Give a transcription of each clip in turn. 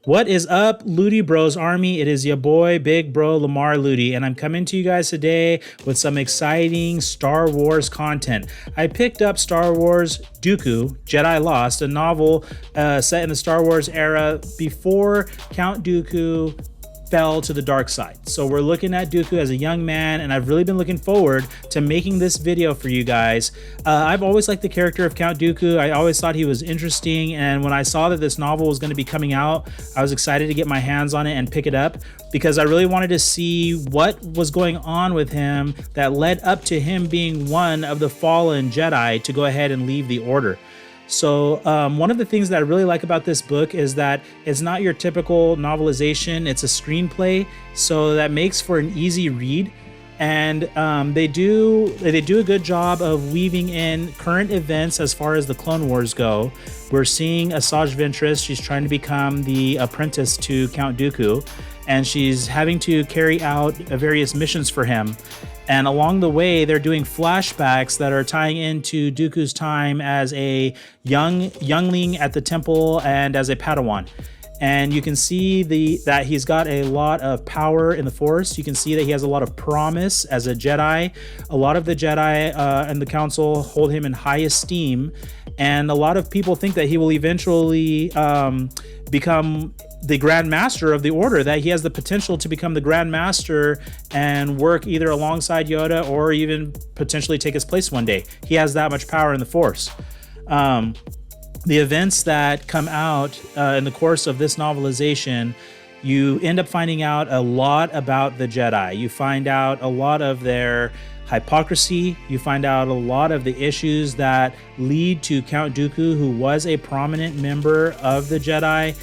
What is up, LudyBros Army? It is your boy, Big Bro Lamar Ludy, and I'm coming to you guys today with some exciting Star Wars content. I picked up Star Wars Dooku, Jedi Lost, a novel set in the Star Wars era before Count Dooku fell to the dark side. So we're looking at Dooku as a young man, and I've really been looking forward to making this video for you guys. I've always liked the character of Count Dooku. I always thought he was interesting, and when I saw that this novel was going to be coming out, I was excited to get my hands on it and pick it up because I really wanted to see what was going on with him that led up to him being one of the fallen Jedi to go ahead and leave the Order. So one of the things that I really like about this book is that it's not your typical novelization, it's a screenplay, so that makes for an easy read. And they do a good job of weaving in current events as far as the Clone Wars go. We're seeing Asajj Ventress. She's trying to become the apprentice to Count Dooku, and she's having to carry out various missions for him. And along the way, they're doing flashbacks that are tying into Dooku's time as a youngling at the temple and as a Padawan. And you can see that he's got a lot of power in the Force. You can see that he has a lot of promise as a Jedi. A lot of the Jedi and the Council hold him in high esteem. And a lot of people think that he will eventually become the Grand Master of the Order, that he has the potential to become the Grand Master and work either alongside Yoda or even potentially take his place one day. He has that much power in the Force. The events that come out in the course of this novelization, you end up finding out a lot about the Jedi. You find out a lot of their hypocrisy. You find out a lot of the issues that lead to Count Dooku, who was a prominent member of the Jedi,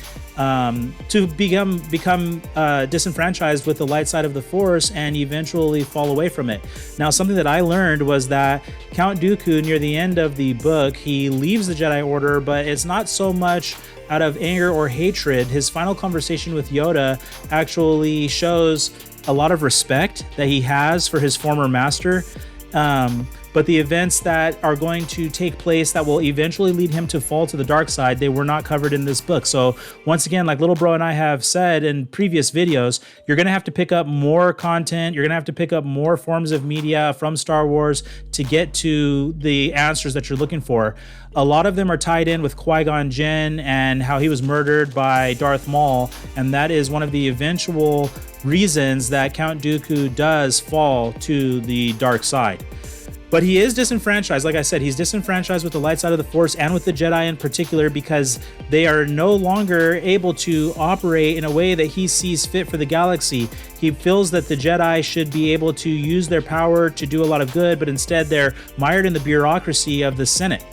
to become disenfranchised with the light side of the Force and eventually fall away from it. Now, something that I learned was that Count Dooku, near the end of the book, he leaves the Jedi Order, but it's not so much out of anger or hatred. His final conversation with Yoda actually shows a lot of respect that he has for his former master. But the events that are going to take place that will eventually lead him to fall to the dark side, they were not covered in this book. So once again, like Little Bro and I have said in previous videos, you're going to have to pick up more content. You're going to have to pick up more forms of media from Star Wars to get to the answers that you're looking for. A lot of them are tied in with Qui-Gon Jinn and how he was murdered by Darth Maul. And that is one of the eventual reasons that Count Dooku does fall to the dark side. But he is disenfranchised. Like I said, he's disenfranchised with the light side of the Force and with the Jedi in particular because they are no longer able to operate in a way that he sees fit for the galaxy. He feels that the Jedi should be able to use their power to do a lot of good, but instead they're mired in the bureaucracy of the Senate.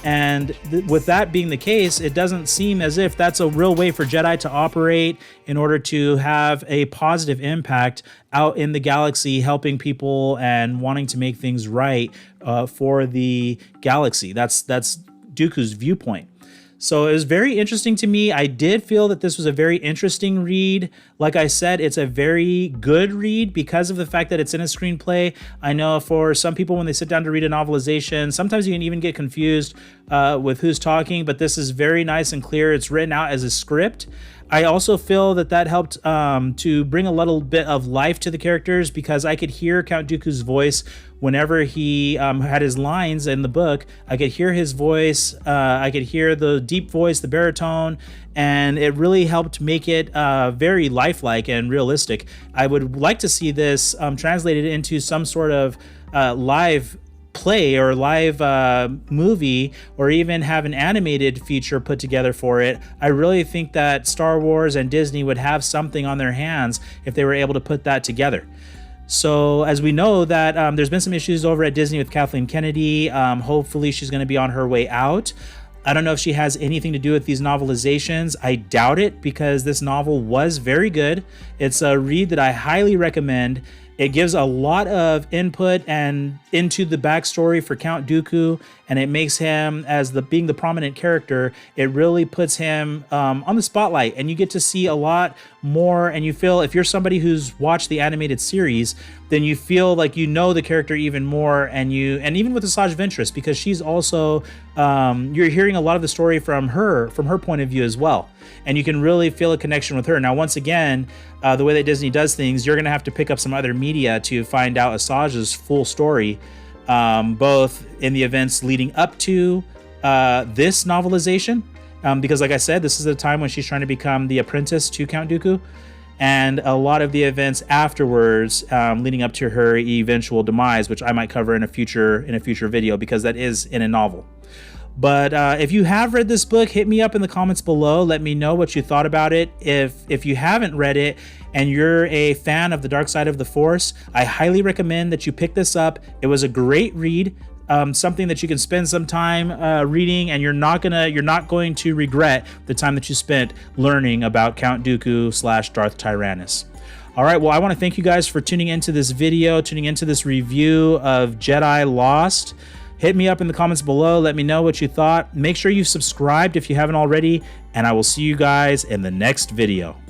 And with that being the case, it doesn't seem as if that's a real way for Jedi to operate in order to have a positive impact out in the galaxy, helping people and wanting to make things right for the galaxy. That's Dooku's viewpoint. So it was very interesting to me. I did feel that this was a very interesting read. Like I said, it's a very good read because of the fact that it's in a screenplay. I know for some people, when they sit down to read a novelization, sometimes you can even get confused with who's talking, but this is very nice and clear. It's written out as a script. I also feel that helped to bring a little bit of life to the characters because I could hear Count Dooku's voice whenever he had his lines in the book. I could hear his voice. I could hear the deep voice, the baritone, and it really helped make it very lifelike and realistic. I would like to see this translated into some sort of live play or live movie, or even have an animated feature put together for it. I really think that Star Wars and Disney would have something on their hands if they were able to put that together. So as we know that there's been some issues over at Disney with Kathleen Kennedy. Hopefully she's going to be on her way out. I don't know if she has anything to do with these novelizations. I doubt it because this novel was very good. It's a read that I highly recommend. It gives a lot of input and into the backstory for Count Dooku, and it makes him, as being the prominent character, it really puts him on the spotlight, and you get to see a lot more. And you feel, if you're somebody who's watched the animated series, then you feel like you know the character even more. And even with Asajj Ventress, because she's also you're hearing a lot of the story from her point of view as well. and you can really feel a connection with her. Now, once again, the way that Disney does things, you're going to have to pick up some other media to find out Asajj's full story, both in the events leading up to this novelization, because like I said, this is the time when she's trying to become the apprentice to Count Dooku, and a lot of the events afterwards, leading up to her eventual demise, which I might cover in a future video, because that is in a novel. But if you have read this book, hit me up in the comments below. Let me know what you thought about it. If you haven't read it and you're a fan of the dark side of the Force, I highly recommend that you pick this up. It was a great read, something that you can spend some time reading, and you're not going to regret the time that you spent learning about Count Dooku / Darth Tyrannus. All right, well, I want to thank you guys for tuning into this video, tuning into this review of Jedi Lost. Hit me up in the comments below. Let me know what you thought. Make sure you've subscribed if you haven't already, and I will see you guys in the next video.